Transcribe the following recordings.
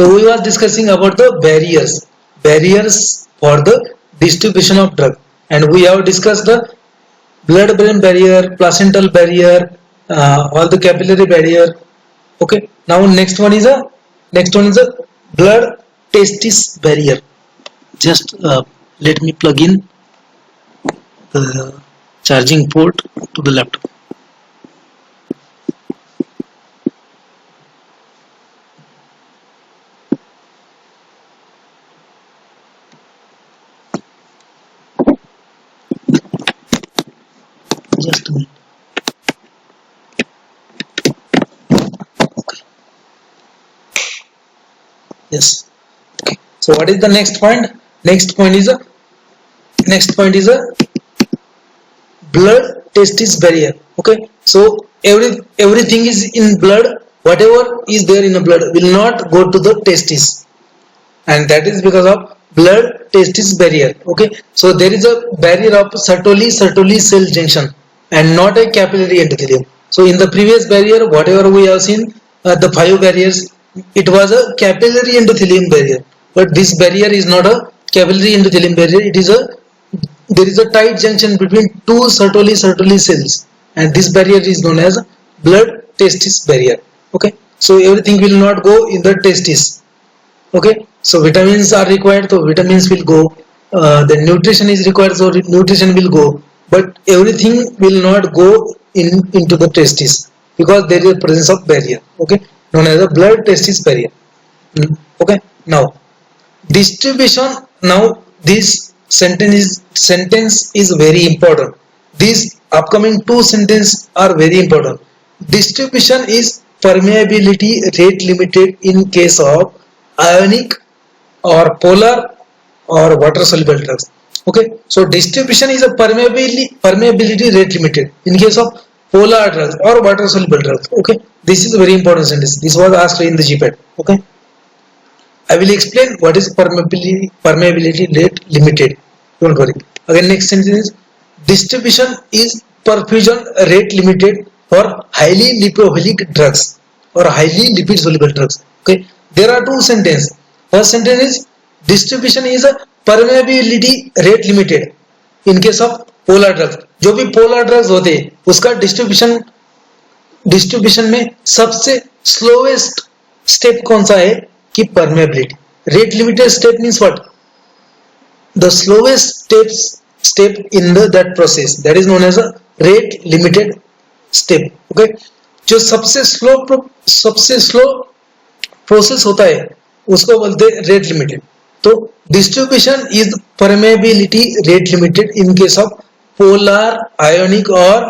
So we was discussing about the barriers for the distribution of drug, and we have discussed the blood-brain barrier, placental barrier, all the capillary barrier. Okay. Now next one is a blood testis barrier. Just let me plug in the charging port to the laptop. Just a minute. Okay. Yes. Okay. So what is the next point? Next point is a blood testis barrier. Okay. So everything is in blood. Whatever is there in the blood will not go to the testis, and that is because of blood testis barrier. Okay. So there is a barrier of Sertoli cell junction and not a capillary endothelium. So in the previous barrier, whatever we have seen, the 5 barriers, it was a capillary endothelium barrier, but this barrier is not a capillary endothelium barrier. There is a tight junction between two Sertoli cells, and this barrier is known as blood testis barrier. Okay. So everything will not go in the testis. Okay. So vitamins are required, so vitamins will go. The nutrition is required, so nutrition will go. But everything will not go into the testis because there is a presence of barrier. Okay, known as a blood testis barrier. Okay. Now distribution. Now this sentence is very important. These upcoming 2 sentences are very important. Distribution is permeability rate limited in case of ionic or polar or water soluble drugs. Okay, so distribution is a permeability rate limited in case of polar drugs or water soluble drugs. Okay, this is a very important sentence. This was asked in the GPAT. Okay, I will explain what is permeability rate limited. Don't worry. Again, next sentence is distribution is perfusion rate limited for highly lipophilic drugs or highly lipid soluble drugs. Okay, there are 2 sentences. First sentence is distribution is a permeability rate limited in case of polar drugs. जो भी polar drugs होते हैं उसका distribution में सबसे slowest step कौन सा है कि permeability. Rate limited step means what? The slowest step in that process, that is known as a rate limited step. Okay, जो सबसे स्लो प्रोसेस होता है उसको बोलते हैं रेट लिमिटेड. तो distribution is permeability rate limited in case of polar, ionic और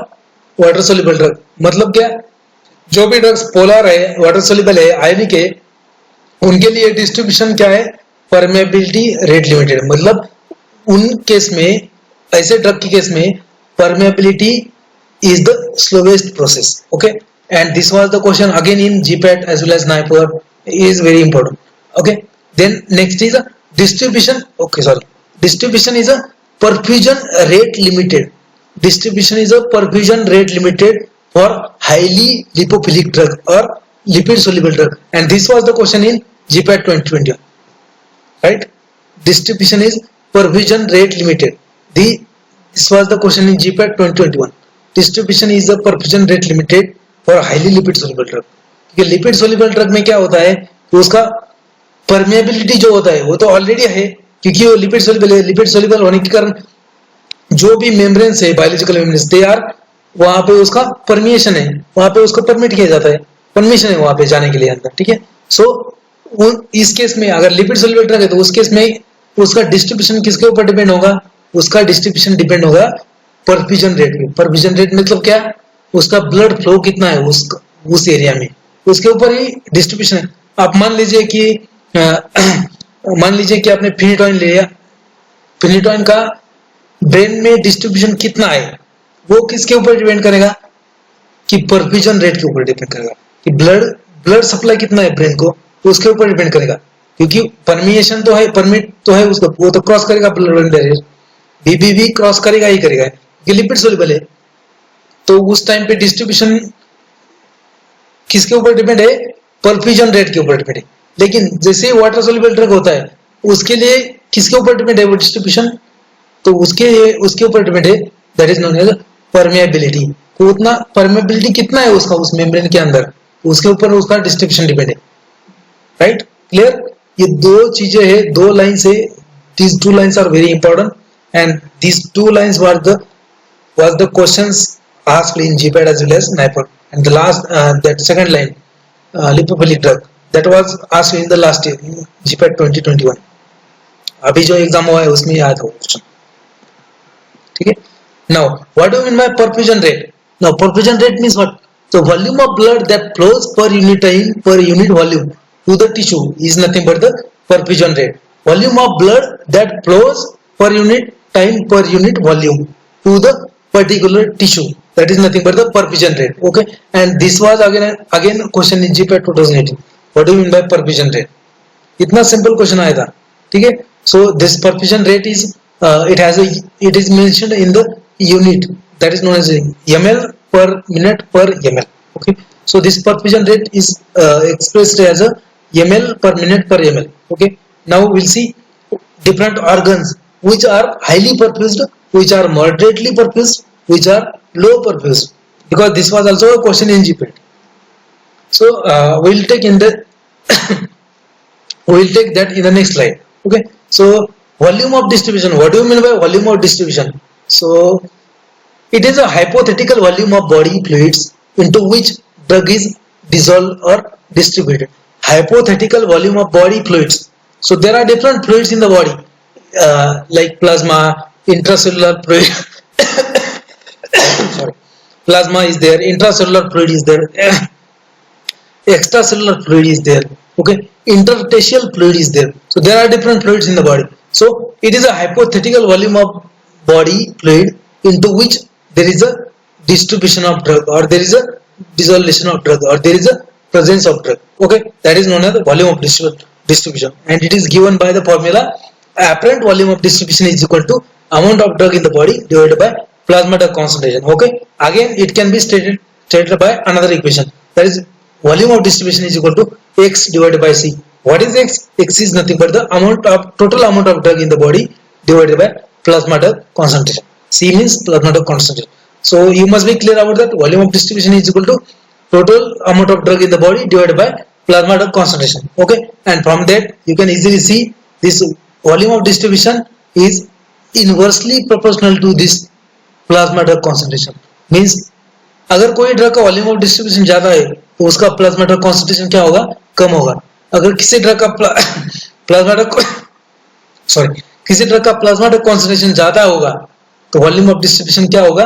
water soluble drug. मतलब क्या? जो भी ड्रग्स पोलर है, वाटर सोल्यूबल है, आयोनिक है, उनके लिए डिस्ट्रीब्यूशन क्या है? Permeability rate limited. मतलब उन केस में, ऐसे ड्रग के केस में permeability is the slowest process. Okay, and this was the question again in GPAT as well as NIPER. Is very important. Okay, then next is distribution. Okay, sorry, distribution is a perfusion rate limited. Distribution is a perfusion rate limited for highly lipophilic drug or lipid soluble drug, and this was the question in GPAT 2021, right? Distribution is perfusion rate limited. This was the question in GPAT 2021. Distribution is a perfusion rate limited for highly lipid soluble drug. क्योंकि lipid soluble drug में क्या होता है कि उसका permeability जो होता है वो तो ऑलरेडी है, क्योंकि वो लिपिड सोल्यूबल है. लिपिड सोल्यूबल होने के कारण जो भी मेम्ब्रेन्स है, बायोलॉजिकल मेम्ब्रेन्स, दे आर, वहां पे उसका परमिशन है, वहां पे उसको परमिट किया जाता है, परमिशन है वहां पे जाने के लिए अंदर. ठीक है. सो इस केस में अगर लिपिड सोल्यूबल ड्रग है तो उस केस में उसका डिस्ट्रीब्यूशन किसके ऊपर डिपेंड होगा? उसका डिस्ट्रीब्यूशन डिपेंड होगा परफ्यूजन रेट पे. परफ्यूजन रेट मतलब क्या? उसका ब्लड फ्लो कितना है उस एरिया में, उसके ऊपर ही डिस्ट्रीब्यूशन है. आप मान लीजिए कि आपने फिनिटोइन ले लिया, फिनिटोइन का ब्रेन में डिस्ट्रीब्यूशन कितना है वो किसके ऊपर डिपेंड करेगा? कि परफ्यूजन रेट के ऊपर डिपेंड करेगा. कि ब्लड सप्लाई कितना है ब्रेन को, उसके ऊपर डिपेंड करेगा. क्योंकि परमिशन तो है, परमिट तो है उसको, वो तो क्रॉस करेगा ब्लड बैरियर, बीबीबी क्रॉस करेगा ही करेगा, कि लिपिड सोल्यूबल है. तो उस टाइम पे डिस्ट्रीब्यूशन किसके ऊपर डिपेंड है? परफ्यूजन रेट के ऊपर डिपेंड है. लेकिन जैसे ही वाटर सोल्यूबल ड्रग होता है उसके लिए किसके ऊपर डिपेंड है वो डिस्ट्रीब्यूशन, तो उसके उसके ऊपर डिपेंड है, that is known as permeability. तो उतना परमेबिलिटी कितना है उसका उस मेम्ब्रेन के अंदर, उसके ऊपर उसका डिस्ट्रीब्यूशन डिपेंड है, राइट क्लियर। ये दो चीजें है, दो लाइंस है, these two lines are very important and these two lines were the questions asked in GPAT as well as NIPER. And the last that second line lipophilic drug that was asked in the last year GPAT 2021, अभी जो exam हुआ है उसमें याद हो question, ठीक है। now what do you mean by perfusion rate? Now perfusion rate means what? The volume of blood that flows per unit time per unit volume to the tissue is nothing but the perfusion rate. Volume of blood that flows per unit time per unit volume to the particular tissue, that is nothing but the perfusion rate. Okay, and this was again question in GPAT 2018. What do you mean by perfusion rate? इतना simple question आया था, ठीक है। So this perfusion rate is it is mentioned in the unit that is known as ml per minute per ml. Okay, so this perfusion rate is expressed as a ml per minute per ml. Okay, now we'll see different organs which are highly perfused, which are moderately perfused, which are low perfused, because this was also a question in GPAT. So we'll take in the we'll take that in the next slide. Okay, so volume of distribution, what do you mean by volume of distribution? So it is a hypothetical volume of body fluids into which drug is dissolved or distributed. Hypothetical volume of body fluids, so there are different fluids in the body, like plasma, intracellular fluid sorry, plasma is there, intracellular fluid is there, extracellular fluid is there, okay, interstitial fluid is there. So there are different fluids in the body. So it is a hypothetical volume of body fluid into which there is a distribution of drug, or there is a dissolution of drug, or there is a presence of drug. Okay, that is known as the volume of distribution, and it is given by the formula apparent volume of distribution is equal to amount of drug in the body divided by plasma drug concentration. Okay, again it can be stated by another equation, that is volume of distribution is equal to x divided by c. What is x? X is nothing but the total amount of drug in the body divided by plasma drug concentration. C means plasma drug concentration. So you must be clear about that. Volume of distribution is equal to total amount of drug in the body divided by plasma drug concentration. Okay, and from that you can easily see this volume of distribution is inversely proportional to this plasma drug concentration. Means अगर कोई drug का volume of distribution ज्यादा है तो उसका plasma drug concentration क्या होगा? कम होगा। अगर किसी ड्रग का प्लाज्मा ड्रग किसी ड्रग का प्लाज्मा ड्रग कॉन्सेंट्रेशन ज्यादा होगा तो वॉल्यूम ऑफ डिस्ट्रीब्यूशन क्या होगा?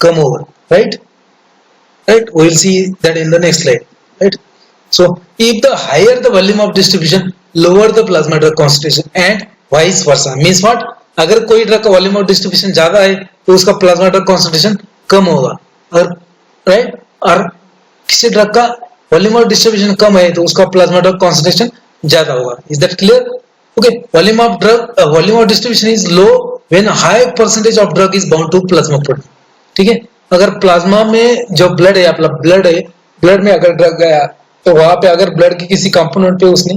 कम होगा, right. We will see that in the next slide, right? So if the higher the volume of distribution, lower the plasma drug concentration and vice versa. Means what? अगर कोई drug का volume of distribution ज्यादा है तो उसका plasma drug concentration कम होगा, और right, और किसी ड्रग का वॉल्यूम ऑफ डिस्ट्रीब्यूशन कम है तो उसका प्लाज्मा ड्रग कॉन्सेंट्रेशन ज्यादा होगा। Is that clear? Okay, volume of distribution is low when high percentage of drug is bound to plasma protein. ठीक है, अगर प्लाज्मा में जो ब्लड है, आपका ब्लड है, ब्लड में अगर ड्रग गया तो वहां पे अगर ब्लड के किसी कंपोनेंट पे उसने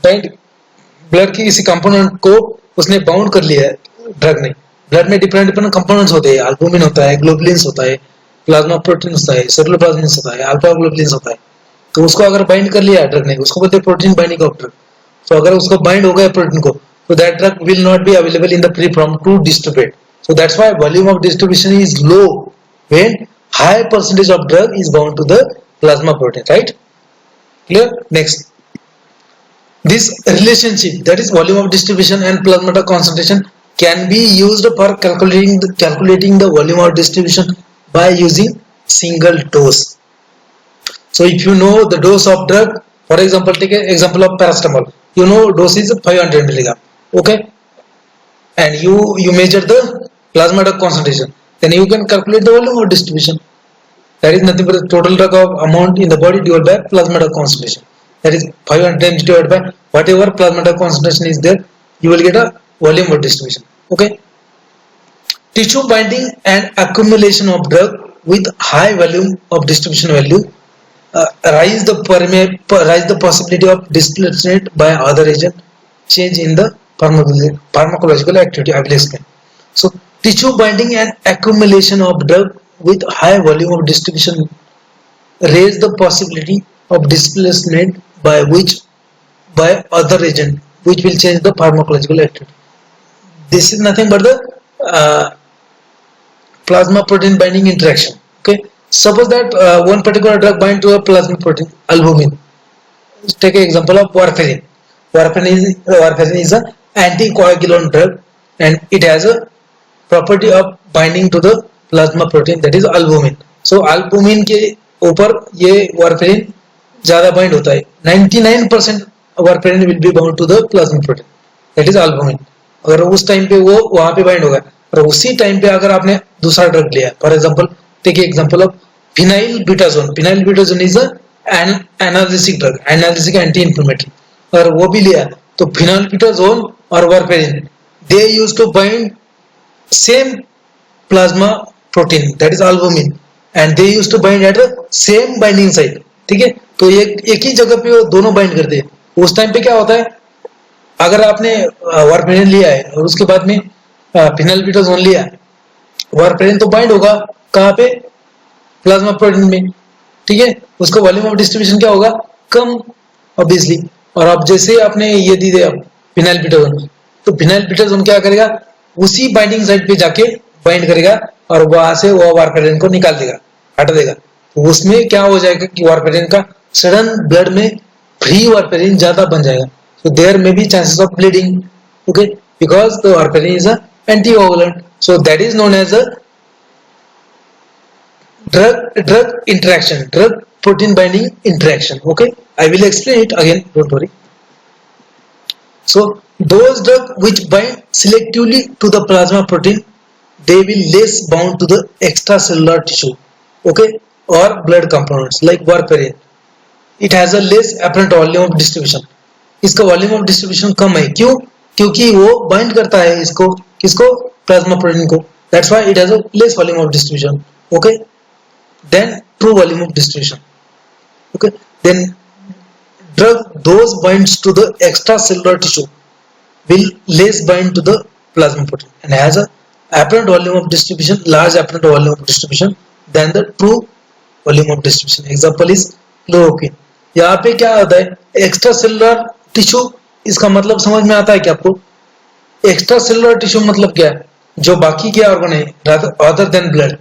ब्लड के किसी कंपोनेंट को उसने बाउंड कर लिया है ड्रग ने। ब्लड में डिफरेंट कंपोनेंट्स होते हैं, एल्बुमिन होता है, ग्लोबुलिन्स होता है, प्लाज्मा प्रोटीन होता है, सेलुलोप्लाज्मिन होता है, अल्फा ग्लोबुलिन्स होता है। तो उसको अगर बाइंड कर लिया ड्रग ने, उसको बोलते हैं प्रोटीन बाइंडिंग ऑफ ड्रग। तो अगर उसको बाइंड हो गया प्रोटीन को, तो that drug will not be available in the free form to distribute. So that's why volume of distribution is low when high percentage of drug is bound to the plasma protein, right? Clear? Next, this relationship, that is volume of distribution and plasma drug concentration, can be used for calculating the volume of distribution by using single dose. So if you know the dose of drug, for example, take an example of paracetamol. You know dose is 500 milligram, okay, and you measure the plasma drug concentration, then you can calculate the volume of distribution. That is nothing but the total drug of amount in the body divided by plasma drug concentration. That is 500 times divided by whatever plasma drug concentration is there, you will get a volume of distribution. Okay. Tissue binding and accumulation of drug with high volume of distribution value rise the possibility of displacement by other agent, change in the pharmacological activity. I will explain. So tissue binding and accumulation of drug with high volume of distribution raise the possibility of displacement by other agent which will change the pharmacological activity. This is nothing but the plasma protein binding interaction. Okay, suppose that one particular drug bind to a plasma protein albumin. Take an example of warfarin. Warfarin is a anticoagulant drug and it has a property of binding to the plasma protein, that is albumin. So albumin के ऊपर ये warfarin ज़्यादा bind होता है. 99% warfarin will be bound to the plasma protein, that is albumin. अगर उस time पे वो वहां पे बाइंड होगा और उसी टाइम पे अगर आपने दूसरा ड्रग लिया, for example take example of phenylbutazone is an analgesic drug, analgesic anti inflammatory, अगर वो भी लिया तो फिनाइल ब्यूटाजोन और warfarin they use to bind same plasma protein, that is albumin, and they use to bind at same binding site. ठीक है, तो एक ही जगह पे वो दोनों बाइंड करते हैं. उस टाइम पे क्या होता है, अगर आपने वारफेरिन लिया है और उसके बाद में फिनाइलब्यूटाजोन लिया, वारफेरिन तो बाइंड होगा कहाँ पे, प्लाज्मा प्रोटीन में. ठीक है, उसका वॉल्यूम ऑफ डिस्ट्रीब्यूशन क्या होगा, कम ऑब्वियसली. और अब जैसे आपने ये दी दे फिनाइलब्यूटाजोन, तो फिनाइलब्यूटाजोन क्या करेगा, उसी बाइंडिंग साइट पे जाके बाइंड करेगा और वहां से वो वारफेरिन को निकाल देगा, हटा देगा. तो उसमें क्या हो जाएगा कि वारफेरिन का सडन ब्लड में फ्री वारफेरिन ज्यादा बन जाएगा. So there may be chances of bleeding, okay, because the warfarin is a anticoagulant. So that is known as a drug interaction, drug protein binding interaction. Okay, I will explain it again, don't worry. So those drugs which bind selectively to the plasma protein, they will less bound to the extracellular tissue, okay, or blood components like warfarin. It has a less apparent volume of distribution. इसका volume of distribution कम है. क्यों? क्योंकि वो bind करता है इसको, किसको, प्लाज्मा प्रोटीन को. That's why it has a less volume of distribution, okay, then true volume of distribution. Okay, then drug those binds to the extra cellular tissue will less bind to the plasma protein and has a apparent volume of distribution, large apparent volume of distribution than the true volume of distribution. Example is chloroquine. यहाँ पे क्या होता है, extra cellular tissue, इसका मतलब समझ में आता है कि आपको एक्स्ट्रा सेलुलर टिश्यू मतलब क्या है, जो बाकी के ऑर्गन है अदर देन ब्लड.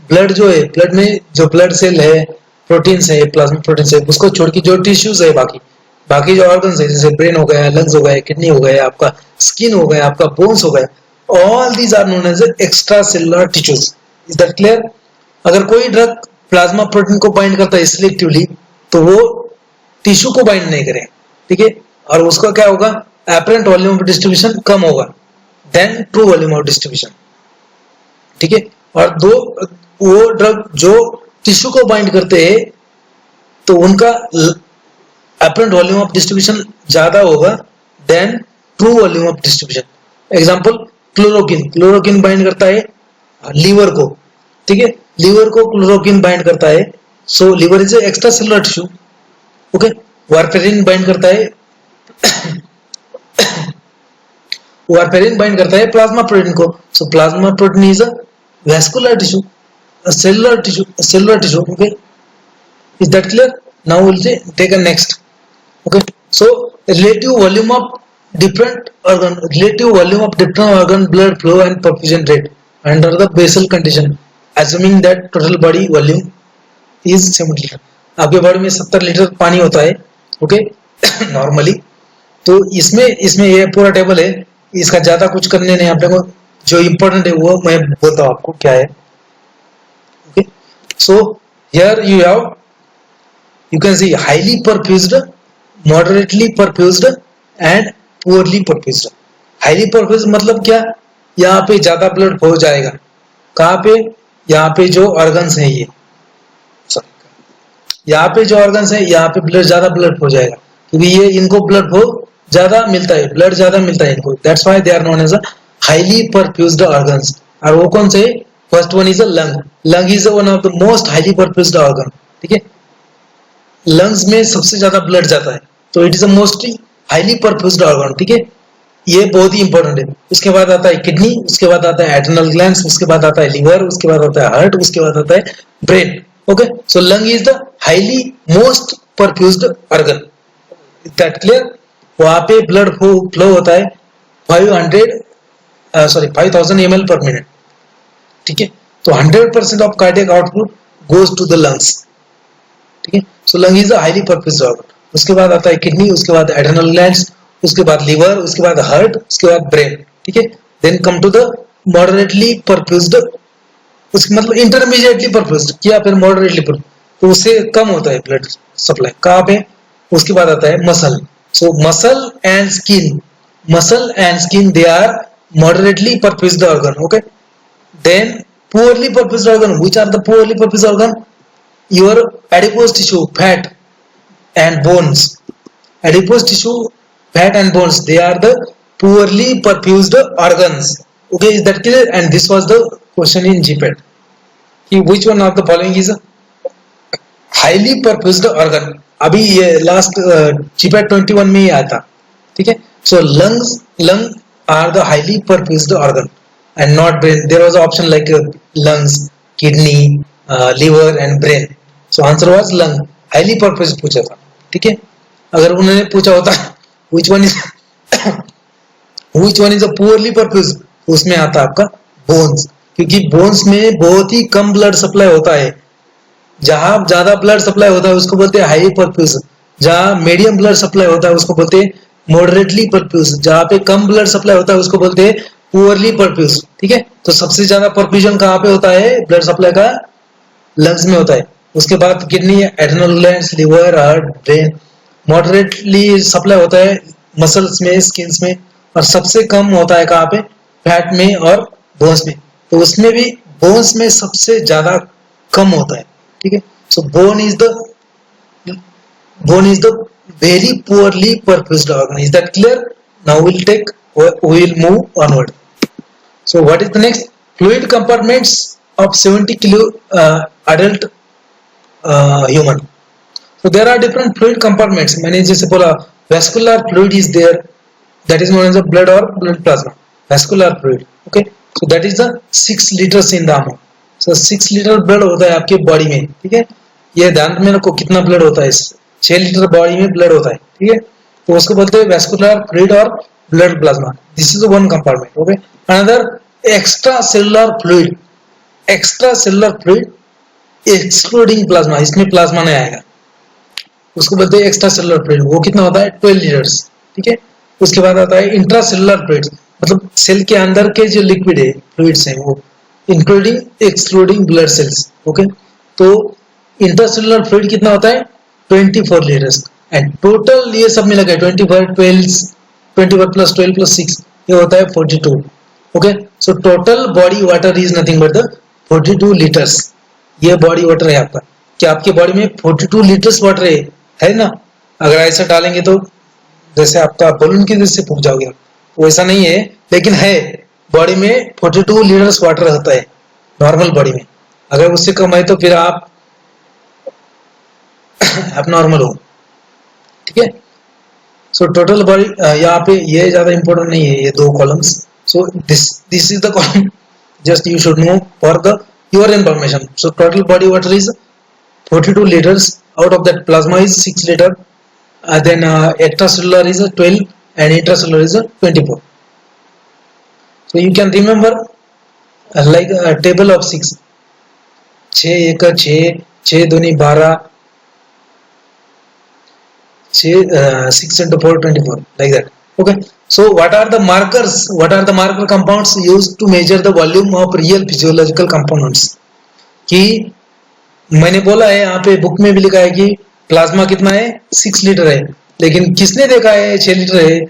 ब्लड जो है, ब्लड में जो ब्लड सेल है, प्रोटीन्स है, प्लाज्मा प्रोटीन्स है, उसको छोड़ के जो टिश्यूज है, बाकी जो ऑर्गन्स है, जैसे ब्रेन हो गया, लंग्स हो गए, किडनी हो गया, आपका स्किन हो गया, आपका बोन्स हो गया, all these are known as extra cellular tissues. Is that clear? अगर कोई ड्रग प्लाज्मा प्रोटीन को बाइंड करता है सिलेक्टिवली, तो वो टिश्यू को बाइंड नहीं करे. ठीक है, और उसका क्या होगा, एपरेंट वॉल्यूम ऑफ डिस्ट्रीब्यूशन कम होगा then true volume of distribution. ठीक है, और वो ड्रग जो टिश्यू को बाइंड करते हैं तो उनका एपरेंट वॉल्यूम ऑफ डिस्ट्रीब्यूशन ज्यादा होगा then true volume of distribution. Example chloroquine bind करता है लीवर को. ठीक है, लीवर को क्लोरोकिन बाइंड करता है, so liver is extra cellular tissue. Okay, warfarin bind करता है वारफेरिन बाइंड करता है प्लाज्मा प्रोटीन को, so plasma protein is a vascular tissue, cellular tissue. Okay, is that clear? Now will take a next. Okay, so relative volume of different organ blood flow and perfusion rate under the basal condition, assuming that total body volume is 70 litre. आपके body में 70 litre पानी होता है, okay, normally. तो इसमें ये पूरा table है, इसका ज्यादा कुछ करने नहीं अपने को. जो इम्पोर्टेंट है वो मैं बोलता हूँ आपको क्या है. Okay, so here you can see highly perfused, moderately perfused and poorly perfused. Highly perfused मतलब क्या, यहाँ पे ज्यादा ब्लड फ्लो जाएगा. कहाँ पे, यहाँ पे जो ऑर्गन्स है, यहाँ पे जो ऑर्गन्स है, यहाँ पे ज्यादा ब्लड फ्लो जाएगा क्योंकि ये इनको ब्लड फ्लो ज्यादा मिलता है, ब्लड ज्यादा मिलता है इनको. That's why they are known as a highly perfused organs. और वो कौन से, first one is a lung. Lung is one of the most highly perfused organ. ठीक है, लंग्स में सबसे ज्यादा ब्लड जाता है, तो it is a mostly highly perfused organ, ठीक है, ये बहुत ही इंपॉर्टेंट है। उसके बाद आता है किडनी, उसके बाद आता है एड्रिनल ग्लैंड्स, उसके बाद आता है लिवर, उसके बाद आता है हार्ट, उसके बाद आता है brain. Okay, so lung is the highly most perfused organ, that clear. वहां पे ब्लड फ्लो होता है 5000 ml पर मिनट, ठीक है, तो 100% of cardiac output goes to the lungs, ठीक है। So lung is the highly perfused organ. उसके बाद आता है किडनी, उसके बाद एड्रिनल ग्लैंड्स, उसके बाद लिवर, उसके बाद हार्ट, उसके बाद ब्रेन, ठीक है। Then come to the moderately perfused, उसके मतलब इंटरमीडिएटली परफ्यूज्ड या फिर मॉडरेटली परफ्यूज्ड, तो उससे कम होता है ब्लड सप्लाई कहाँ पे। उसके बाद आता है muscle. So muscle and skin they are moderately perfused organ, okay. Then poorly perfused organ, which are the poorly perfused organ? Your adipose tissue, fat and bones. Adipose tissue, fat and bones, they are the poorly perfused organs, okay, is that clear? And this was the question in GPAT, which one of the following is highly perfused organ? अभी ये last GPAT 21 में ही आया था, ठीक है। सो lung are the highly perfused organ and not brain. There was an option like lungs, kidney, liver and brain. So answer was lung, highly perfused पूछा था, ठीक है। अगर उन्होंने पूछा होता which one is a poorly perfused, उसमें आता आपका bones, क्योंकि bones में बहुत ही कम ब्लड सप्लाई होता है। जहां ज्यादा ब्लड सप्लाई होता है उसको बोलते हैं हाई परफ्यूज, जहां मीडियम ब्लड सप्लाई होता है उसको बोलते हैं मॉडरेटली परफ्यूज, जहां पे कम ब्लड सप्लाई होता है उसको बोलते हैं पुअरली परफ्यूज, ठीक है। तो सबसे ज्यादा परफ्यूजन कहाँ पे होता है ब्लड सप्लाई का? लंग्स में होता है। उसके बाद kidney, adrenal glands, liver, heart, brain. Moderately supply होता है मसल्स में, स्किन्स में, और सबसे कम होता है कहाँ पे? फैट में और बोन्स में। तो उसमें भी बोन्स में सबसे ज्यादा कम होता है, ठीक है। So bone is the very poorly perfused organ, is that clear? Now we'll move onward. So what is the next? Fluid compartments of 70 kilo adult human. So there are different fluid compartments. मैंने जैसे बोला vascular fluid is there, that is known as the blood or blood plasma. Vascular fluid, okay. So that is the 6 liters in the amount. So 6 litre blood होता है आपके body में, ठीक है। ये ध्यान में रखो कितना ब्लड होता है, 6 लीटर बॉडी में ब्लड होता है, ठीक है। तो उसको बोलते हैं vascular fluid और blood plasma. This is the one compartment, okay. Another extracellular fluid excluding plasma, इसमें प्लाज्मा नहीं आएगा, उसको बोलते हैं एक्स्ट्रा फ्लूइड। वो कितना होता है? 12 लीटर्स, ठीक है। उसके बाद आता है इंट्रासेलुलर फ्लूइड, मतलब सेल के अंदर के जो लिक्विड है, फ्लूइड्स हैं, वो including excluding blood cells, okay. तो इंट्रासेलुलर फ्लूइड कितना होता है? 24 लीटर्स। एंड टोटल ये सब मिला के 24 plus 12 plus 6 ये होता है 42, okay. So total body water is nothing but the 42 litres. ये बॉडी वाटर है आपका। क्या आपके बॉडी में 42 लीटर्स वाटर है ना? अगर ऐसा डालेंगे तो जैसे आपका बलून की जैसे फूक जाओगे आप, वैसा नहीं है, लेकिन है बॉडी में 42 लीटर्स वाटर होता है नॉर्मल बॉडी में। अगर उससे कम है तो फिर आप नॉर्मल हो, ठीक है। सो टोटल बॉडी यहाँ पे ये ज्यादा इंपॉर्टेंट नहीं है, ये 2 columns. So this is the column, just you should know for the your information. So total body water is 42 liters, out of that plasma is 6 liter, then extracellular is 12 and intracellular is 24. So you can remember like a table of 6, 6 1 6, 6 2 12, 6 into 4 24, like that, okay. So what are the marker compounds used to measure the volume of real physiological components? कि मैंने बोला है यहाँ पे book में भी लिखा है कि प्लाज्मा कितना है? 6 लीटर है, लेकिन किसने देखा है 6 लीटर है?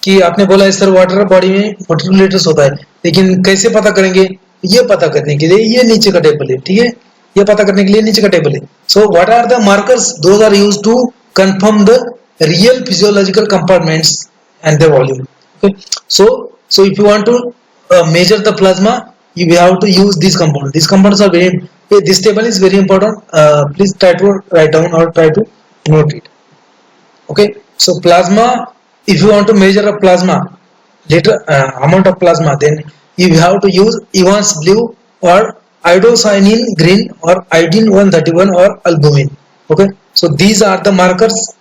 कि आपने बोला है सर वाटर बॉडी में 42 लीटर्स होता है, लेकिन कैसे पता करेंगे? ये पता करने के लिए ये नीचे का टेबल है, ठीक है, ये पता करने के लिए नीचे का टेबल है। So what are the markers? Those are used to confirm the real physiological compartments and the volume, okay. So if you want to measure the plasma, you have to use these compounds. These compounds are very, this table is very important. Please try to write down or try to Note it. Okay, so plasma, if you want to measure a plasma liter amount of plasma, then you have to use Evans blue or iodocyanin green or iodine 131 or albumin. Okay, so these are the markers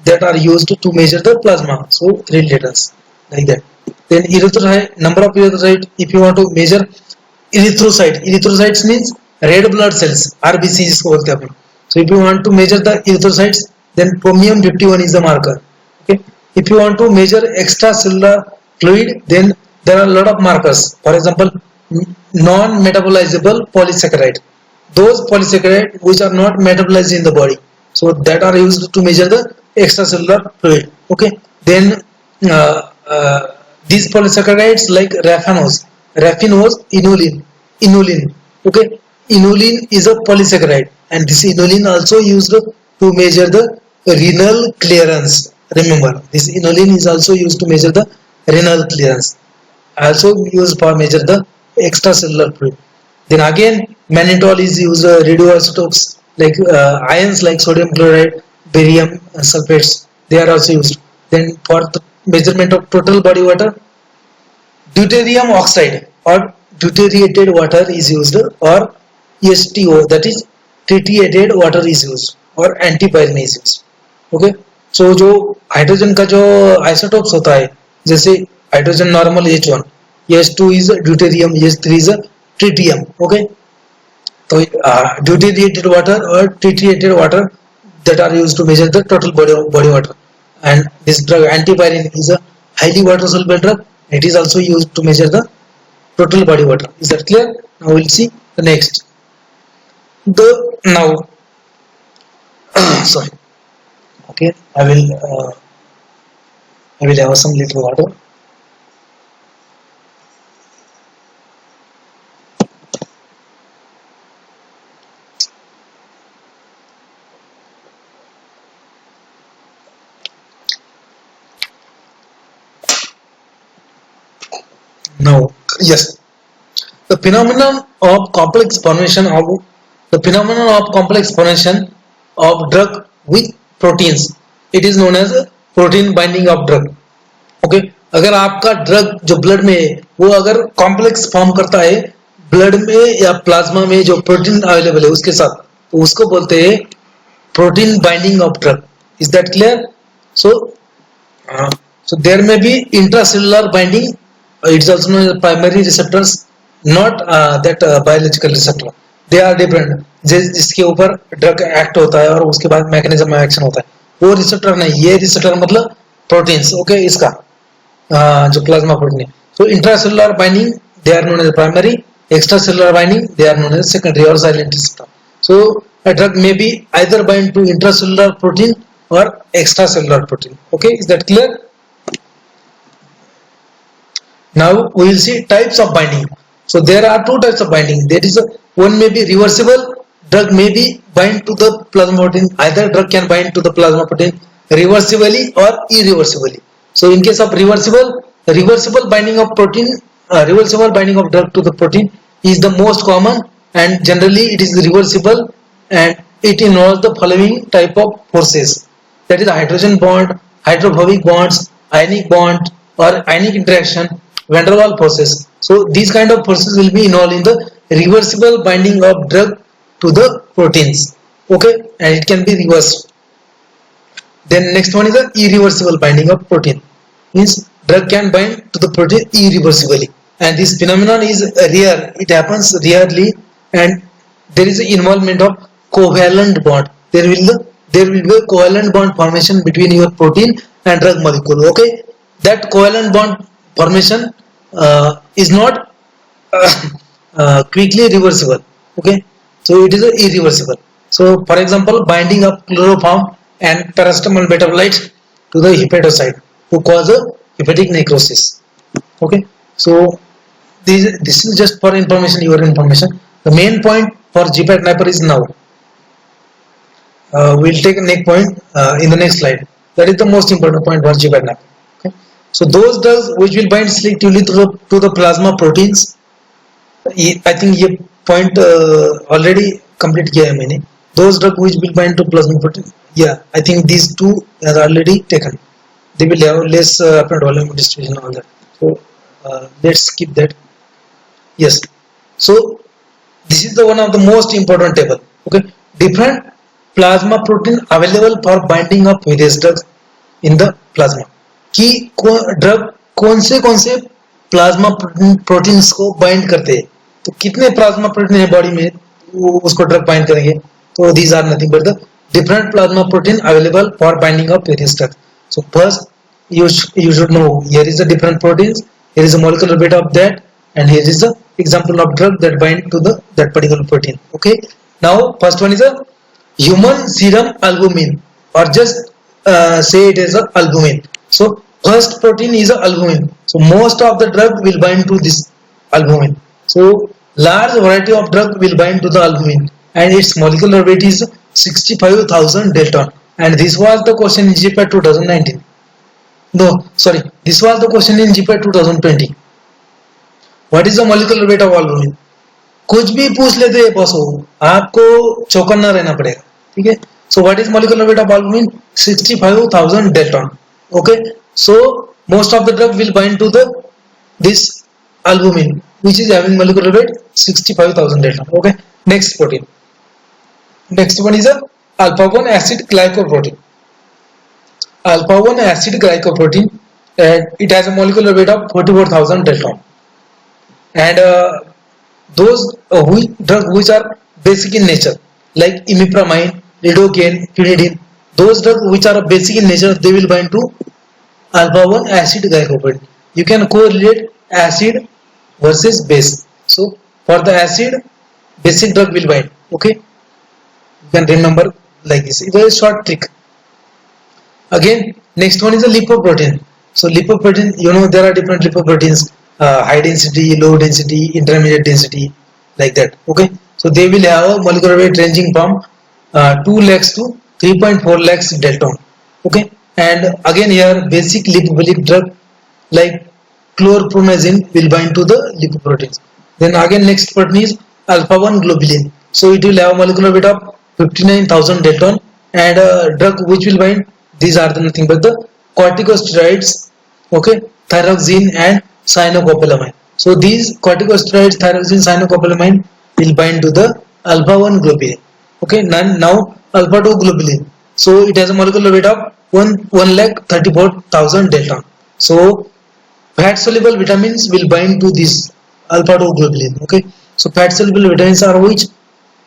that are used to measure the plasma. So 3 letters like that. Then erythrocyte, number of erythrocyte, if you want to measure erythrocytes means red blood cells, RBC जिसको बोलते हैं अपन. So if you want to measure the erythrocytes, then chromium 51 is the marker. Okay, if you want to measure extracellular fluid, then there are a lot of markers. For example, non-metabolizable polysaccharide, those polysaccharide which are not metabolized in the body, so that are used to measure the extracellular fluid. Okay, then these polysaccharides like raffinose, inulin. Okay, inulin is a polysaccharide, and this inulin also used to measure the renal clearance. Remember, this inulin is also used to measure the renal clearance, also used for measure the extracellular fluid. Then again, mannitol is used, radioisotopes like ions like sodium chloride, barium sulfates, they are also used. Then for the measurement of total body water, deuterium oxide or deuterated water is used, or ESTO, that is tritiated water is used, or antipyrine is used. Okay, so जो hydrogen का जो isotopes होता है, जैसे hydrogen normal H1, H2 is deuterium, H3 is tritium. Okay, so deuterated water or tritiated water that are used to measure the total body water. And this drug antipyrine is a highly water soluble drug. It is also used to measure the total body water. Is that clear? Now we'll see the next. Now sorry. Okay, I will have some little water. Now, yes, the phenomenon of complex formation of drug with proteins, it is known as protein binding of drug. Okay, अगर आपका drug जो blood में है वो अगर complex form करता है blood में या प्लाज्मा में जो प्रोटीन अवेलेबल है उसके साथ, तो उसको बोलते हैं protein binding of drug. Is that clear? So there may be intracellular binding. It is also known as primary receptors, not that biological receptor. They are different. जिसके ऊपर ड्रग एक्ट होता है और उसके बाद मैकेनिज्म में एक्शन होता है, वो रिसेप्टर नहीं, ये रिसेप्टर मतलब प्रोटीन्स. ओके, इसका जो प्लाज्मा प्रोटीन है. So intracellular binding, they are known as primary. Extracellular binding, they are known as secondary or silent receptor. So a drug may be either bind to intracellular protein or extracellular protein. Okay, is that clear? Now we will see types of binding. So there are two types of binding. There is one may be reversible. Drug may be bind to the plasma protein. Either drug can bind to the plasma protein reversibly or irreversibly. So in case of reversible binding of protein, reversible binding of drug to the protein is the most common, and generally it is reversible, and it involves the following type of forces. That is hydrogen bond, hydrophobic bonds, ionic bond or ionic interaction, van der Waals forces. So these kind of forces will be involved in the reversible binding of drug to the proteins. Okay, and it can be reversed. Then next one is the irreversible binding of protein. Means drug can bind to the protein irreversibly, and this phenomenon is rare. It happens rarely, and there is involvement of covalent bond. There will be a covalent bond formation between your protein and drug molecule. Okay, that covalent bond formation is not quickly reversible. Okay, so it is irreversible. So for example, binding of chloroform and paracetamol metabolites to the hepatocyte who cause a hepatic necrosis. Okay, so this is just for information, your information. The main point for GPAT Napier is now. We'll take a next point in the next slide. That is the most important point for GPAT Napier. Okay, so those drugs which will bind selectively to the plasma proteins, I think ये point already complete किया है मैंने. those drug which will bind to plasma protein, yeah, I think these two are already taken. They will have less apparent volume distribution on that. So let's skip that. Yes, so this is the one of the most important table. Okay, different plasma protein available for binding of various drugs in the plasma. कि drug कौन से plasma proteins को bind करते हैं, तो कितने plasma protein है body में वो उसको ड्रग बाइंड करेंगे. तो these are nothing but the different plasma protein available for binding of various drugs. So first you should know here is the different proteins, here is a molecular weight of that, and here is the example of drug that bind to the that particular protein. Okay, now first one is a human serum albumin, or just say it is a albumin. So first protein is a albumin. So most of the drug will bind to this albumin. So large variety of drug will bind to the albumin, and its molecular weight is 65,000 Dalton. And this was the question in GPAT 2019. No, sorry, this was the question in GPAT 2020. What is the molecular weight of albumin? कुछ भी पूछ लेते हैं बस, हो आपको चौकन्ना रहना पड़ेगा. ठीक है. So what is molecular weight of albumin? 65,000 Dalton. Okay, so most of the drug will bind to the this albumin which is having molecular weight 65,000 Dalton. Okay, next protein. Next one is a alpha-1 acid glycoprotein. Alpha-1 acid glycoprotein, and it has a molecular weight of 44,000 Dalton. And those drugs which are basic in nature, like imipramine, lidocaine, pyridine, those drugs which are basic in nature, they will bind to alpha-1 acid glycoprotein. You can correlate acid versus base. So for the acid, basic drug will bind. Okay, you can remember like this. It is a short trick. Again, next one is a lipoprotein. So lipoprotein, you know there are different lipoproteins, high density, low density, intermediate density, like that. Okay, so they will have a molecular weight ranging from 2 lakhs to 3.4 lakhs Dalton. Okay, and again here basic lipophilic drug like chlorpromazine will bind to the lipoproteins. Then again next protein is alpha-1 globulin. So it will have a molecular weight of 59,000 Dalton, and a drug which will bind, these are the nothing but the corticosteroids. Okay, thyroxine and cyanocobalamin. So these corticosteroids, thyroxine, cyanocobalamin will bind to the alpha-1 globulin. Okay, now alpha-2 globulin. So it has a molecular weight of 1,34,000 Dalton. So fat soluble vitamins will bind to this alpha-2 globulin. Okay, so fat soluble vitamins are which?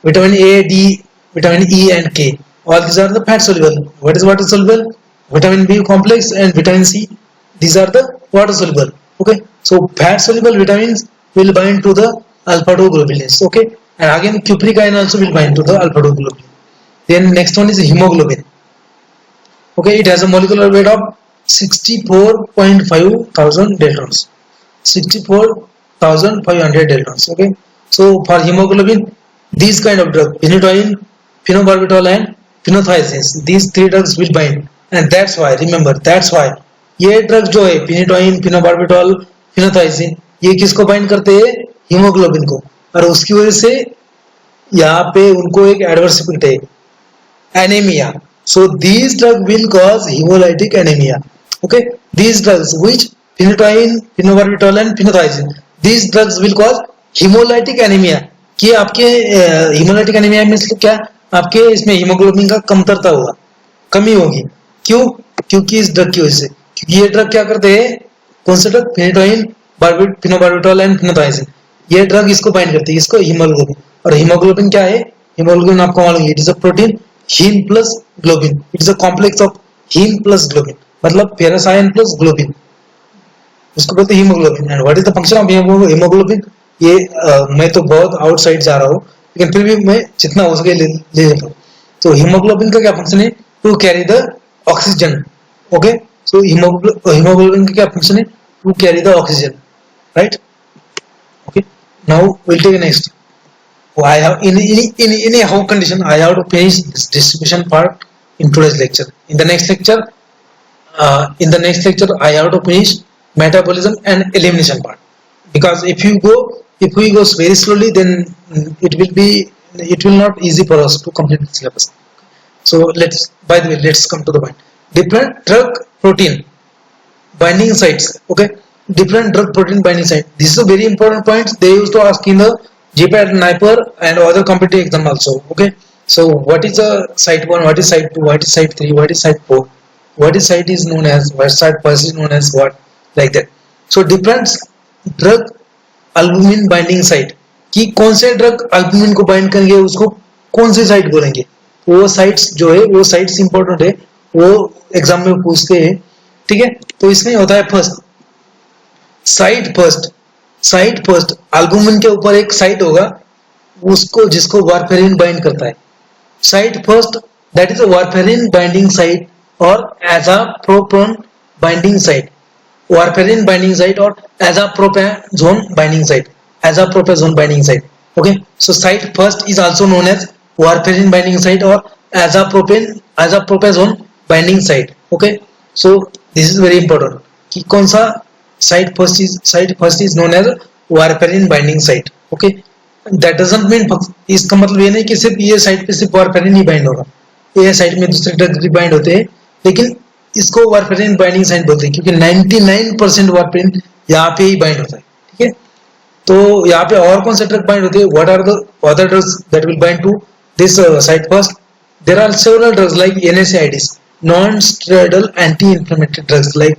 Vitamin A, D, vitamin E and K. All these are the fat soluble. What is water soluble? Vitamin B complex and vitamin C. These are the water soluble. Okay, so fat soluble vitamins will bind to the alpha-2 globulins. Okay, and again cupricine also will bind to the alpha-2 globulin. Then next one is hemoglobin. Okay, it has a molecular weight of 64.5 thousand Daltons. 64,500 Daltons. Okay, so for hemoglobin, these kind of drug, phenytoin, phenobarbital and phenothiazines, these three drugs will bind, and that's why, remember, that's why ये drug जो है phenytoin, phenobarbital, phenothiazine, ये किसको bind करते हैं? Haemoglobin को. और उसकी वजह से यहाँ पे उनको एक एडवर्स इफेक्ट है, anemia. So these drugs will cause hemolytic anemia. Okay, these drugs which phenytoin, phenobarbital and phenothiazine, these drugs will cause hemolytic anemia. कि आपके hemolytic anemia में क्या आपके इसमें हीमोग्लोबिन का कमतरता होगा, कमी होगी. क्यों? क्योंकि इस ड्रग की वजह से. क्योंकि ये ड्रग क्या करते हैं? कौन सा drug? phenytoin, phenobarbital and phenothiazine. ये ड्रग इसको बाइंड करती है, इसको हीमोग्लोबिन. और हीमोग्लोबिन क्या है? हीमोग्लोबिन आपको मालूम है, it is a protein haem plus globin. It is a complex of haem plus globin, मतलब फेरस आयन प्लस ग्लोबिन, उसको बोलते हैं haemoglobin. And what is the function of haemoglobin? ये मैं तो बहुत आउटसाइड जा रहा हूँ, लेकिन फिर भी मैं जितना हो सके ले लेता हूँ. तो हीमोग्लोबिन का क्या फंक्शन है? To carry the oxygen. Okay, so haemoglobin का क्या फंक्शन है? To carry the oxygen, right? Okay, now we'll take the next. I have in a how condition I have to finish this distribution part in today's lecture. In the next lecture, I have to finish metabolism and elimination part, because if we go very slowly, then it will be it will not easy for us to complete the syllabus. So by the way, let's come to the point. Different drug protein binding sites. Okay, different drug protein binding site. This is a very important point. They used to ask in the GPAT, NIPER and other competitive exam also. Okay, so what is a site 1, what is site 2, what is site 3, what is site 4, what is site is known as, what site first is known as what, like that. So different drug albumin binding site, कि कौन से drug albumin को bind करेंगे, उसको कौन से site बोलेंगे, वो साइट्स जो है वो साइट्स इंपॉर्टेंट है, वो एग्जाम में पूछते हैं. ठीक है, तो इसमें होता है फर्स्ट साइट फर्स्ट अल्बुमिन के ऊपर एक साइट होगा, उसको जिसको वारफेरिन बाइंड करता है. Site first that is a warfarin binding site और azapropazone binding site. Warfarin binding site और azapropazone binding site. Azapropazone binding site. Okay, so site first is also known as warfarin binding site or azapropazone binding site. Okay, so this is very important कि कौन सा site first is known as warfarin binding site. Okay, that doesn't mean, इसका मतलब ये नहीं कि सिर्फ ये साइट पे सिर्फ warfarin ही बाइंड होगा, ये साइट में दूसरे ड्रग भी बाइंड होते हैं, लेकिन इसको warfarin binding site बोलते हैं क्योंकि 99% warfarin यहाँ पे ही बाइंड होता है. ठीक है, तो यहाँ पे और कौन से ड्रग बाइंड होते हैं, what are the other drugs that will bind to this site first. There are several drugs like NSAIDs, non steroidal anti inflammatory drugs like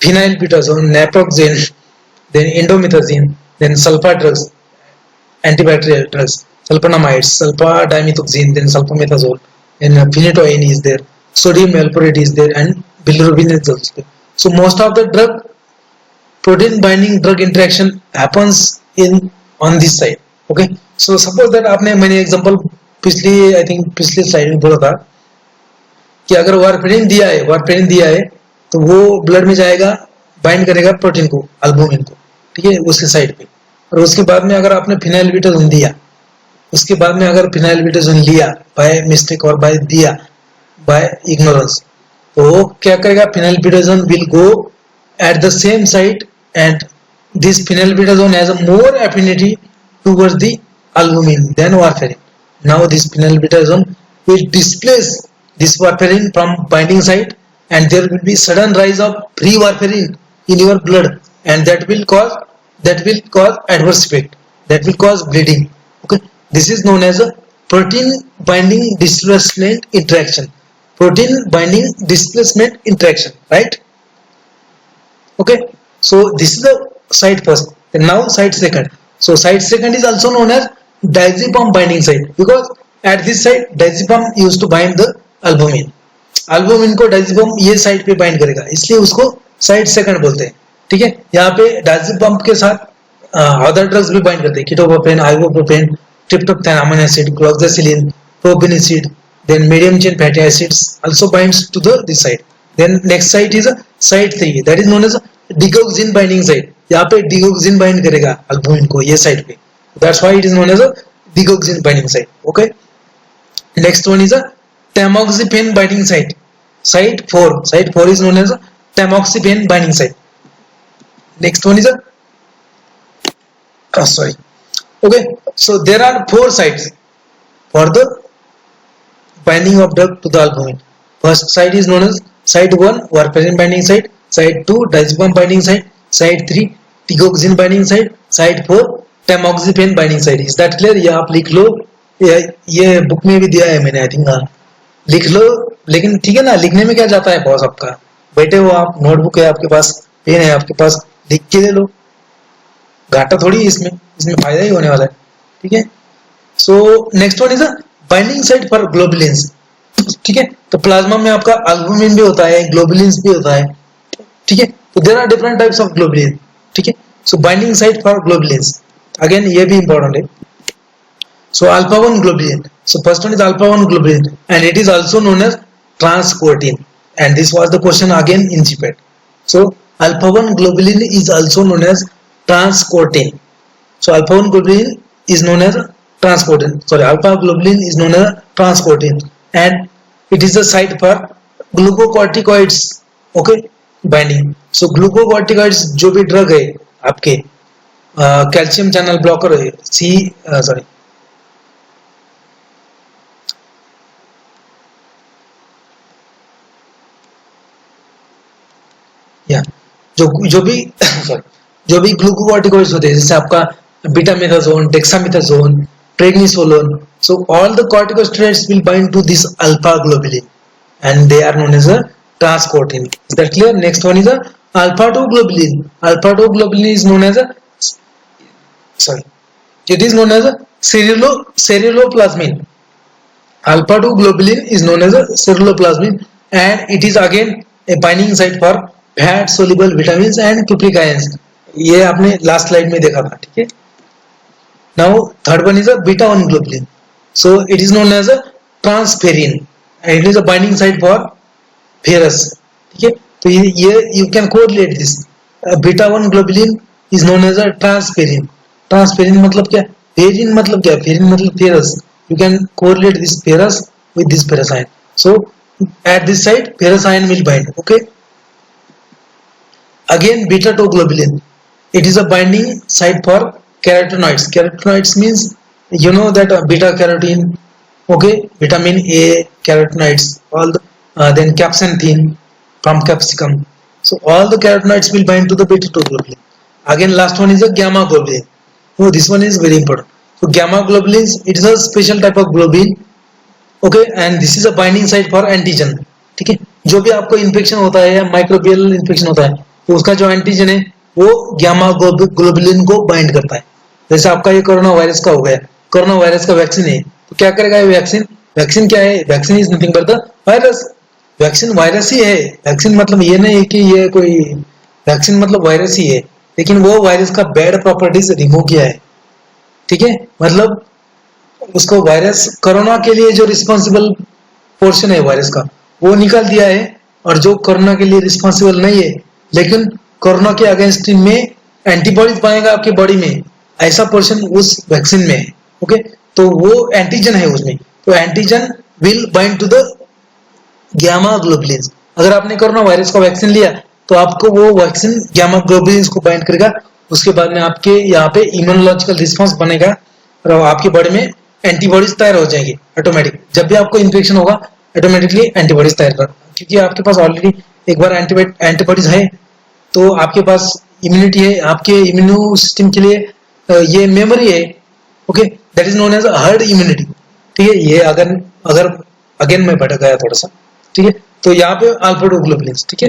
phenylbutazone, naproxen, then indomethacin, then sulfa drugs, antibacterial drugs, sulfonamides, sulfadimethoxam, then sulfamethoxazole, and phenytoin is there, sodium valproate is there, and bilirubin is also there. So most of the drug protein binding drug interaction happens on this side. Okay, so suppose that आपने, मैंने example पिछली slide में बोला था कि अगर warfarin दिया है तो वो ब्लड में जाएगा, बाइंड करेगा प्रोटीन को, अल्बुमिन को. ठीक है, उसके साइड पे. और उसके बाद में अगर आपने फिनाइलबुटाजोन दिया, उसके बाद में अगर फिनाइलबुटाजोन लिया बाय मिस्टेक और बाय इग्नोरेंस, तो क्या करेगा, phenylbutazone will go at the same site and this phenylbutazone has a more affinity towards the albumin than warfarin. Now this phenylbutazone will displace this warfarin from binding site and there will be sudden rise of free warfarin in your blood, and that will cause adverse effect, that will cause bleeding. Okay, this is known as a protein binding displacement interaction. Right? Okay, so this is the site first, and now site second. So site second is also known as diazepam binding site because at this site diazepam used to bind the albumin. Albumin को diazepam ये site पे bind करेगा, इसलिए उसको site second बोलते हैं. ठीक है, यहाँ पे diazepam के साथ अदर ड्रग्स भी बाइंड करते हैं, ketoprofen, ibuprofen, tryptophan amino acid, cloxacillin, probenecid, then medium chain fatty acids also binds to this site. Then next site is site 3, that is known as digoxin binding site. यहाँ पे digoxin bind करेगा albumin को ये site पे, that's why it is known as a digoxin binding site. Okay, next one is a tamoxifen binding site. Site 4 is known as a tamoxifen binding site. Next one is a okay, so there are 4 sites for the binding of drug to the albumin. First site is known as site 1 warfarin binding site, site 2 diazepam binding site, site 3 digoxin binding site, site 4 tamoxifen binding site. Is that clear? ये आप लिख लो, ये book में भी दिया है मैंने, I think लिख लो. लेकिन ठीक है ना, लिखने में क्या जाता है बॉस, आपका बैठे हो आप, नोटबुक है आपके पास, पेन है आपके पास, लिख के दे लो, घाटा थोड़ी इसमें फायदा ही होने वाला है. ठीक है, so next one is binding site for globulins. ठीक है, तो प्लाज्मा में आपका अल्बुमिन भी होता है, ग्लोबुलिन्स भी होता है. ठीक है, तो there are different types of globulin. ठीक है, so binding site for globulins, again ये भी इंपॉर्टेंट है. So alpha 1 globulin, so first one is alpha 1 globulin and it is also known as transcortin, and this was the question again in GPAT. So alpha 1 globulin is also known as transcortin. So alpha 1 globulin is known as transportin. Sorry, alpha globulin is known as transportin, and it is the site for glucocorticoids. Okay, binding. So glucocorticoids जो भी drug है आपके calcium channel blocker है, जो भी sorry जो भी glucocorticoids होते हैं, जैसे आपका betamethasone, dexamethasone, prednisolone, so all the corticosteroids will bind to this alpha globulin and they are known as a transcortin. Is that clear? Next one is a alpha 2 globulin. Alpha 2 globulin is known as a it is known as a ceruloplasmin. Alpha 2 globulin is known as a ceruloplasmin and it is again a binding site for fat soluble vitamins and pipric ions. ये आपने last slide में देखा था, ठीक है. Now third one is a beta 1 globulin. So it is known as a transferrin and it is a binding site for ferrous. ठीक है, तो ये you can correlate this. Beta 1 globulin is known as a transferrin. Transferrin मतलब क्या? Ferrin मतलब क्या? Ferrin मतलब ferrous. You can correlate this ferrous with this ferrous ion. So at this site ferrous ion will bind. Okay. Again beta 2 globulin. It is a binding site for carotenoids. Carotenoids means you know that beta carotene, okay, vitamin A, carotenoids, all the then capsanthin from capsicum. So all the carotenoids will bind to the beta 2 globulin. Again last one is the gamma globulin. Oh, this one is very important. So gamma globulins, it is a special type of globulin, okay, and this is a binding site for antigen. ठीक है, जो भी आपको infection होता है या microbial infection होता है तो उसका जो एंटीजन है वो गामा ग्लोबुलिन को बाइंड करता है. जैसे आपका ये कोरोना वायरस का हो गया, कोरोना वायरस का वैक्सीन है, तो क्या करेगा ये वैक्सीन? वैक्सीन क्या है? Vaccine is nothing but the virus. Vaccine virus ही है. वैक्सीन मतलब ये नहीं है कि ये कोई वैक्सीन मतलब वायरस ही है, लेकिन वो वायरस का बैड प्रॉपर्टीज रिमूव किया है. ठीक है, मतलब उसको वायरस कोरोना के लिए जो रिस्पॉन्सिबल पोर्शन है वायरस का वो निकाल दिया है, और जो कोरोना के लिए रिस्पॉन्सिबल नहीं है लेकिन कोरोना के अगेंस्ट में एंटीबॉडीज पाएगा आपकी बॉडी में, ऐसा पोर्शन उस वैक्सीन में है. ओके, तो वो एंटीजन है उसमें, तो antigen will bind to the gamma globulins. अगर आपने कोरोना वायरस का वैक्सीन लिया तो आपको वो वैक्सीन गामा ग्लोबुलिन्स को बाइंड करेगा. उसके बाद में आपके यहाँ पे इम्यूनोलॉजिकल रिस्पॉन्स बनेगा और आपकी बॉडी में एंटीबॉडीज तैयार हो जाएगी ऑटोमेटिक. जब भी आपको इन्फेक्शन होगा ऑटोमेटिकली एंटीबॉडीज तैयार कर, क्योंकि आपके पास ऑलरेडी एक बार एंटीबॉडीज है तो आपके पास इम्यूनिटी है. आपके इम्यूनो सिस्टम के लिए ये मेमोरी है. Okay, that is known as herd immunity. ठीक है, ये अगर अगेन मैं भटक गया थोड़ा सा. ठीक है, तो यहाँ पे अल्फा 2 ग्लोबुलिन्स. ठीक है,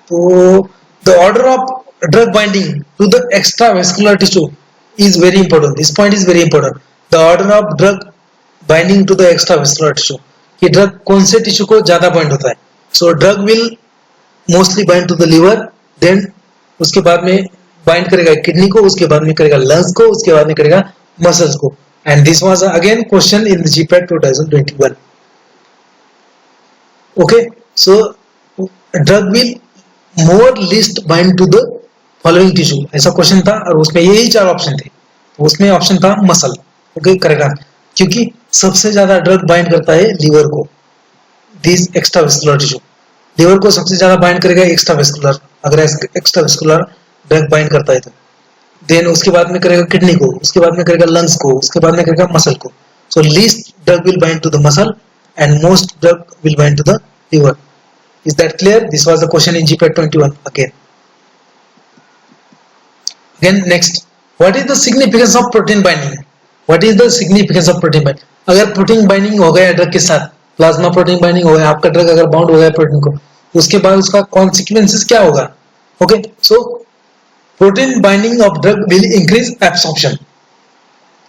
तो the order of drug binding to the extravascular tissue is very important. This point is very important. The order of drug binding to the extravascular tissue. कि ड्रग कौन से टिश्यू को ज्यादा बाइंड होता है. So drug will mostly bind to the liver, then उसके बाद में बाइंड करेगा किडनी को, उसके बाद में करेगा लंग्स को, उसके बाद में करेगा मसल्स को. And this was again question in the GPAT 2021. Okay, so drug will more least bind to the following tissue, ऐसा क्वेश्चन था और उसमें यही 4 ऑप्शन थे. तो उसमें ऑप्शन था मसल. ओके, करेगा, क्योंकि सबसे ज्यादा ड्रग बाइंड करता है लीवर को. दिस एक्स्ट्रावेस्कुलर टिश्यू लीवर को सबसे ज्यादा बाइंड करेगा एक्स्ट्रावेस्कुलर. अगर एक्स्ट्रावेस्कुलर ड्रग बाइंड करता है तो देन उसके बाद में करेगा किडनी को, उसके बाद में करेगा लंग्स को, उसके बाद में करेगा मसल को. So least drug will bind to the muscle and most drug will bind to the liver. Is that clear? This was the question in GPAT 21 again. Again, next, what is the significance of protein binding? What is the significance of protein binding? अगर protein binding हो गया drug के साथ, plasma protein binding हो गया, आपका drug अगर bound हो गया प्रोटीन को, उसके बाद उसका कॉन्सिक्वेंसेस क्या होगा? Okay, so protein binding of drug will increase absorption.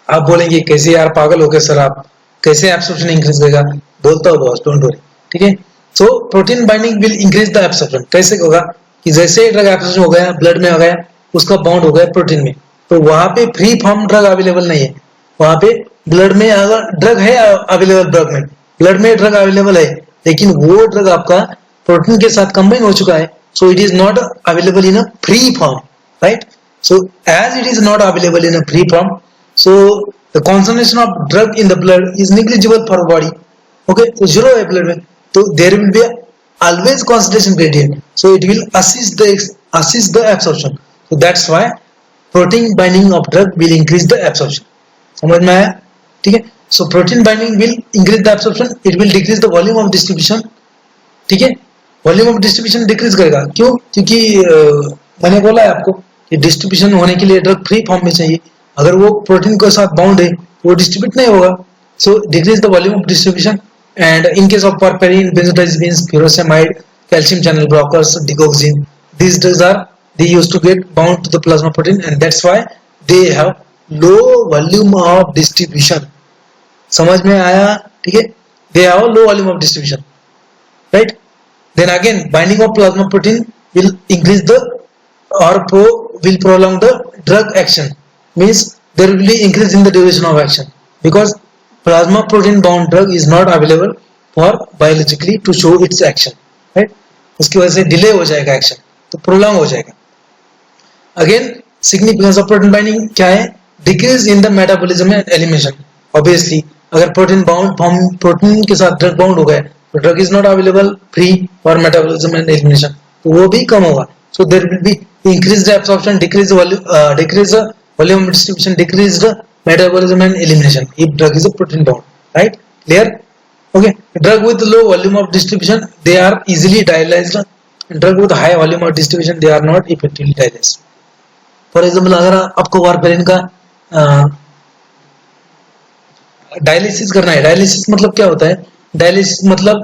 आप बोलेंगे कैसे यार, पागल हो गए सर आप, कैसे एब्सॉर्प्शन इंक्रीज करेगा? बोलता हो बॉस, डोंट वरी. ठीक है, so protein binding will increase the absorption. कैसे होगा कि जैसे ड्रग एब्सॉर्प्शन हो गया, ब्लड में आ गया, उसका बाउंड हो गया प्रोटीन में, तो वहां पे फ्री फॉर्म ड्रग अवेलेबल नहीं है. वहां पे ब्लड में अगर ड्रग है अवेलेबल, ब्लड में ड्रग अवेलेबल है, लेकिन वो ड्रग आपका प्रोटीन के साथ कंबाइन हो चुका है. So it is not available in a free form, right? So as it is not available in a free form, so the concentration of drug in the blood is negligible for body. Okay, तो 0 है blood में, तो there will be always concentration gradient, so it will assist the absorption. So that's why protein binding of drug will increase the absorption. समझ में आया? ठीक है, so protein binding will increase the absorption, it will decrease the volume of distribution. ठीक है, volume of distribution decrease करेगा। क्यों? क्योंकि मैंने बोला है आपको कि डिस्ट्रीब्यूशन होने के लिए ड्रग फ्री फॉर्म में चाहिए, अगर वो प्रोटीन के साथ बाउंड है तो वो डिस्ट्रीब्यूट नहीं होगा। So decrease the volume of distribution and in case of warfarin, benzodiazepines, furosemide, calcium channel blockers, digoxin, these drugs are they used to get bound to the plasma protein and that's why they have low volume of distribution. समझ में आया? ठीक है, they have low volume of distribution, right? Then again binding of plasma protein will increase the will prolong the drug action, means there will be increase in the duration of action because plasma protein bound drug is not available for biologically to show its action, right? उसकी वजह से delay हो जाएगा action, तो prolong हो जाएगा। Again significance of protein binding क्या है? Decrease in the metabolism and elimination. Obviously अगर प्रोटीन बाउंड प्रोटीन के साथ ड्रग बाउंड हो गया तो drug is not available free for metabolism and elimination, तो वो भी कम होगा। So there will be increased absorption, decrease volume distribution, decreased metabolism and elimination if drug is a protein bound, right? Clear? Okay, drug with low volume of distribution they are easily dialyzed, drug with high volume of distribution they are not effectively dialyzed. For example अगर आपको warfarin का dialysis करना है, dialysis मतलब क्या होता है? Dialysis मतलब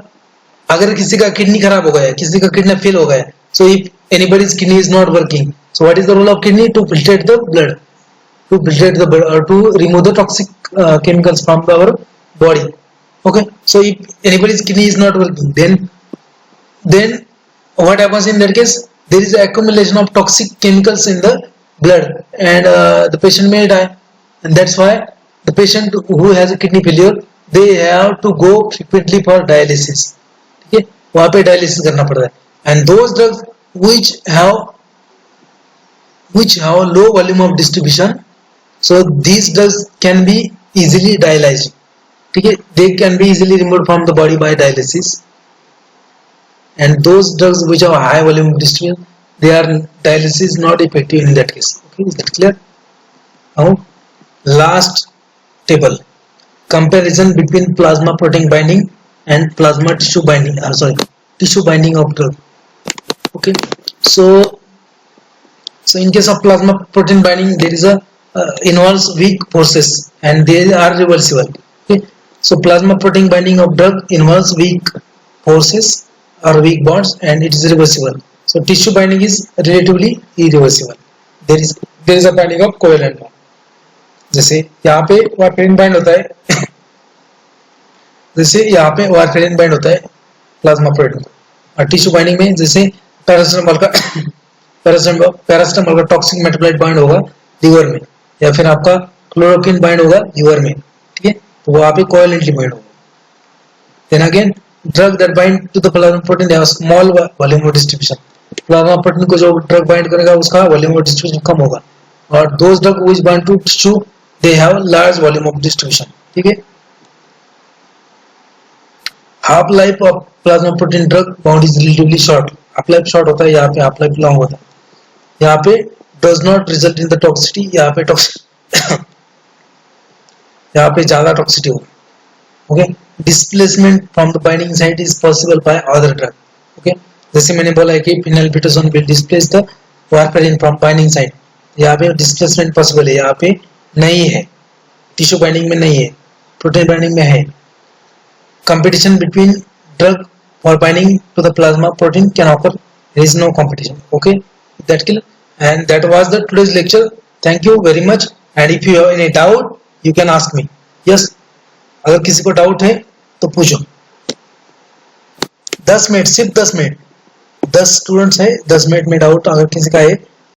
अगर किसी का किडनी खराब हो गया, किसी का किडनी फेल हो गया, so if anybody's kidney is not working, so what is the role of kidney? To filtrate the blood, or to remove the toxic chemicals from our body. Okay, so if anybody's kidney is not working, then what happens in that case? There is accumulation of toxic chemicals in the blood and the patient may die, and that's why the patient who has a kidney failure they have to go frequently for dialysis. ठीक है, वहाँ पे dialysis करना पड़ता है। And those drugs which have low volume of distribution, so these drugs can be easily dialyzed. ठीक है, they can be easily removed from the body by dialysis. And those drugs which have high volume of distribution, their dialysis is not effective in that case. Okay, is that clear? Now, last table: comparison between plasma protein binding and plasma tissue binding. Tissue binding of drug. Okay, so in case of plasma protein binding there is a involves weak forces and they are reversible. Okay, so plasma protein binding of drug involves weak forces or weak bonds and it is reversible. So tissue binding is relatively irreversible. There is a binding of covalent bond. जैसे यहाँ पे warfarin bind होता है जैसे यहाँ पे warfarin bind होता है प्लाज्मा प्रोटीन को, और टिश्यू बाइंडिंग में जैसे पैरासिटामोल का टॉक्सिक मेटाबोलाइट बाइंड होगा लीवर में, या फिर आपका क्लोरोक्विन बाइंड होगा लीवर में। ठीक है, तो वो आप कोवेलेंटली बाइंड होगा। Then again drug that bind to the plasma protein have small volume of distribution. Plasma protein को जो ड्रग बाइंड करेगा उसका वॉल्यूम ऑफ डिस्ट्रीब्यूशन कम होगा, और those drug which bind to tissue they have large volume of distribution. ठीक है, half life of plasma protein drug bound is relatively short. Half life short होता है, यहाँ पे हाफ लाइफ लॉन्ग होता है। यहाँ पे does not result in the toxicity, यहाँ पे यहाँ पे ज्यादा टॉक्सिसिटी होगा। Okay, displacement from the binding site is possible by other drug. Okay, जैसे मैंने बोला है कि phenylbutazone will displace the warfarin from binding site, यहाँ पे डिस्प्लेसमेंट पॉसिबल है, यहाँ पे नहीं है, टिश्यू बाइंडिंग में नहीं है, प्रोटीन बाइंडिंग में है। Competition between drug for binding to the plasma protein can occur. There is no competition. Okay, that clear? And that was the today's lecture. Thank you very much. And if you have any doubt, you can ask me. Yes, अगर किसी को doubt है तो पूछो। 10 minute, सिर्फ 10 minute, 10 students है, 10 minute में doubt अगर किसी का है